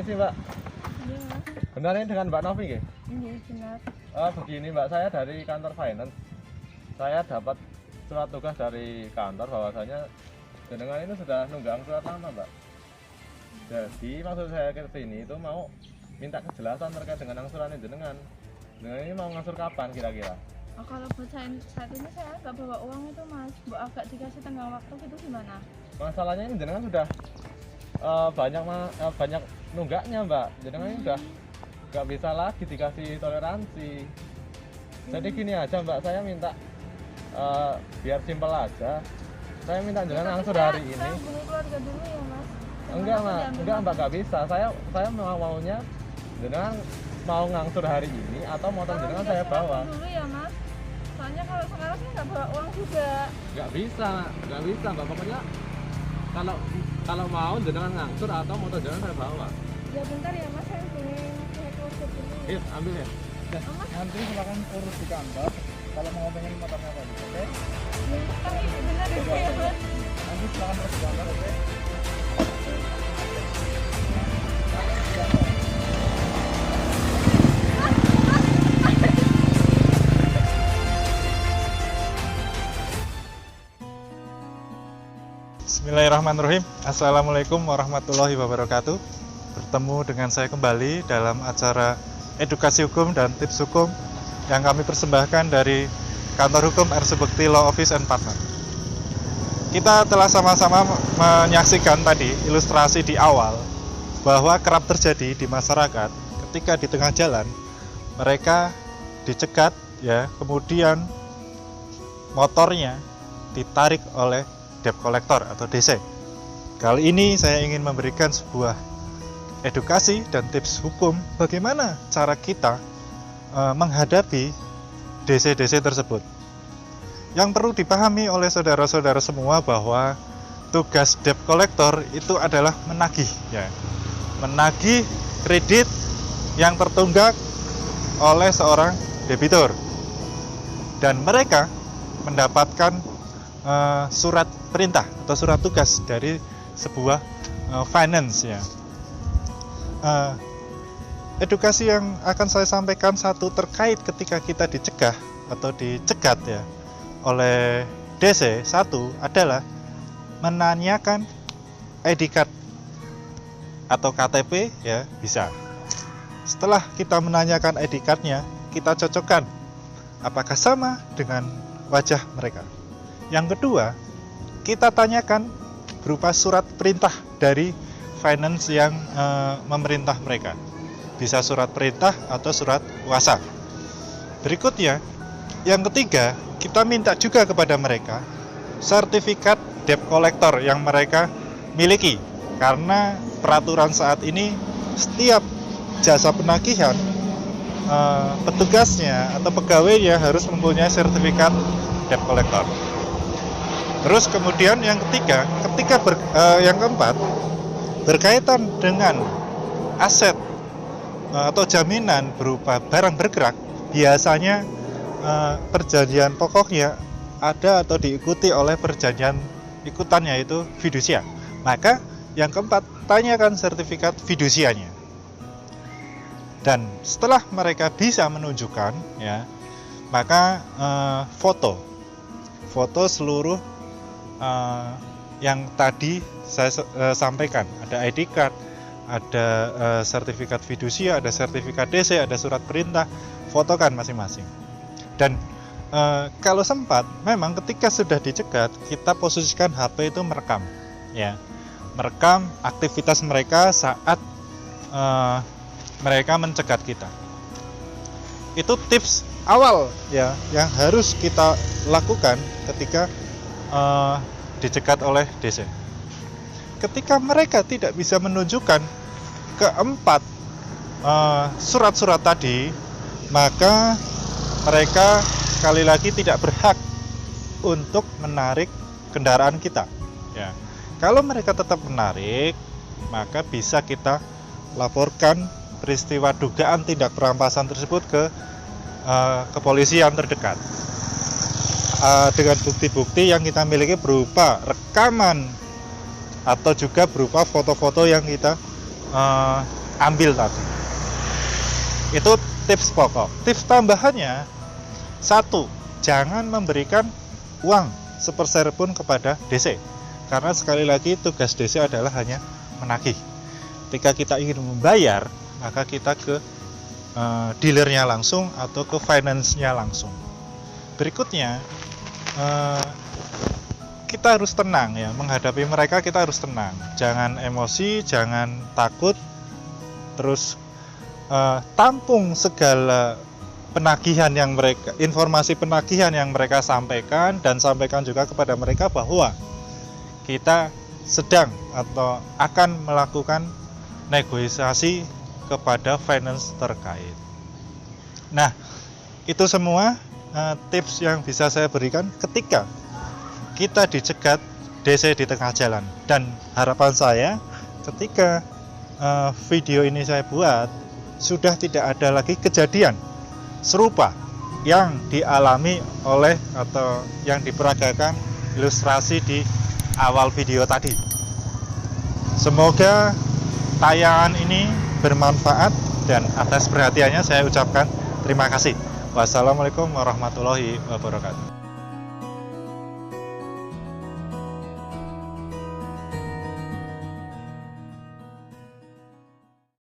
Permisi Mbak, Iya, Mas. benar ini dengan Mbak Novi nggih? Iya, benar. Begini Mbak, saya dari kantor finance. Saya dapat surat tugas dari kantor bahwasanya jenengan itu sudah nunggang surat lama Mbak. Jadi maksud saya ke sini itu mau minta kejelasan terkait dengan angsuran jenengan. Jenengan ini mau ngangsur kapan kira-kira? Oh, kalau buat saat ini saya nggak bawa uang itu, Mas. Bu agak dikasih tenggang waktu gitu gimana? Masalahnya ini jenengan sudah banyak nunggaknya Mbak. Jenengan ini udah nggak bisa lagi dikasih toleransi. Jadi gini aja Mbak, saya minta biar simpel aja. Saya minta jenengan ngangsur hari ini. Saya hubungi keluarga dulu ya, Mas. Enggak Mbak, nggak bisa. Saya maunya jenengan mau ngangsur hari ini atau motor jenengan saya bawa. Dulu ya, Mas. Soalnya kalau sekarang saya nggak bawa uang juga. Nggak bisa Mbak. Pokoknya kalau mau jenengan ngangsur atau motor jenengan saya bawa. Ya bentar ya, Mas. Saya hubungi pihak keluarga dulu. Iya, ambil ya. Nanti silakan urus di kantor kalau mau pengen motornya tadi, oke? Ya, kan ini benar ya, Mas. Nanti silakan urus di kantor, oke? Bismillahirrahmanirrahim. Assalamualaikum warahmatullahi wabarakatuh. Bertemu dengan saya kembali dalam acara edukasi hukum dan tips hukum yang kami persembahkan dari Kantor Hukum RC Bekti Law Office and Partner. Kita telah sama-sama menyaksikan tadi ilustrasi di awal bahwa kerap terjadi di masyarakat ketika di tengah jalan mereka dicegat ya, kemudian motornya ditarik oleh debt collector atau DC. Kali ini saya ingin memberikan sebuah edukasi dan tips hukum bagaimana cara kita menghadapi DC-DC tersebut. Yang perlu dipahami oleh saudara-saudara semua bahwa tugas debt collector itu adalah menagih ya. Menagih kredit yang tertunggak oleh seorang debitur. Dan mereka mendapatkan surat perintah atau surat tugas dari sebuah finance ya. Edukasi yang akan saya sampaikan satu terkait ketika kita dicegah atau dicegat ya oleh DC. Satu adalah menanyakan ID card atau KTP ya, bisa. Setelah kita menanyakan ID cardnya, kita cocokkan apakah sama dengan wajah mereka. Yang kedua, kita tanyakan berupa surat perintah dari finance yang memerintah mereka. Bisa surat perintah atau surat kuasa. Berikutnya, yang ketiga, kita minta juga kepada mereka sertifikat debt collector yang mereka miliki. Karena peraturan saat ini setiap jasa penagihan petugasnya atau pegawainya harus mempunyai sertifikat debt collector. Terus kemudian yang ketiga, yang keempat berkaitan dengan aset atau jaminan berupa barang bergerak, biasanya perjanjian pokoknya ada atau diikuti oleh perjanjian ikutannya yaitu fidusia. Maka yang keempat, tanyakan sertifikat fidusianya. Dan setelah mereka bisa menunjukkan ya, maka foto seluruh yang tadi saya sampaikan, ada ID card, ada sertifikat fidusia, ada sertifikat DC, ada surat perintah, fotokan masing-masing. Dan kalau sempat, memang ketika sudah dicegat, kita posisikan HP itu merekam, ya, merekam aktivitas mereka saat mereka mencegat kita. Itu tips awal ya yang harus kita lakukan ketika dicegat oleh DC. Ketika mereka tidak bisa menunjukkan keempat surat-surat tadi, maka mereka sekali lagi tidak berhak untuk menarik kendaraan kita. Ya. Kalau mereka tetap menarik, maka bisa kita laporkan peristiwa dugaan tindak perampasan tersebut ke kepolisian terdekat. Dengan bukti-bukti yang kita miliki berupa rekaman atau juga berupa foto-foto yang kita ambil tadi. Itu tips pokok. Tips tambahannya, satu, jangan memberikan uang sepersen pun kepada DC, karena sekali lagi tugas DC adalah hanya menagih. Ketika kita ingin membayar, maka kita ke dealernya langsung atau ke finance-nya langsung. Berikutnya, kita harus tenang ya, menghadapi mereka kita harus tenang, jangan emosi, jangan takut, terus tampung segala penagihan yang mereka, informasi penagihan yang mereka sampaikan, dan sampaikan juga kepada mereka bahwa kita sedang atau akan melakukan negosiasi kepada finance terkait. Nah, itu semua tips yang bisa saya berikan ketika kita dicegat DC di tengah jalan. Dan harapan saya ketika video ini saya buat, sudah tidak ada lagi kejadian serupa yang dialami oleh atau yang diperagakan ilustrasi di awal video tadi. Semoga tayangan ini bermanfaat, dan atas perhatiannya saya ucapkan terima kasih. Wassalamualaikum warahmatullahi wabarakatuh.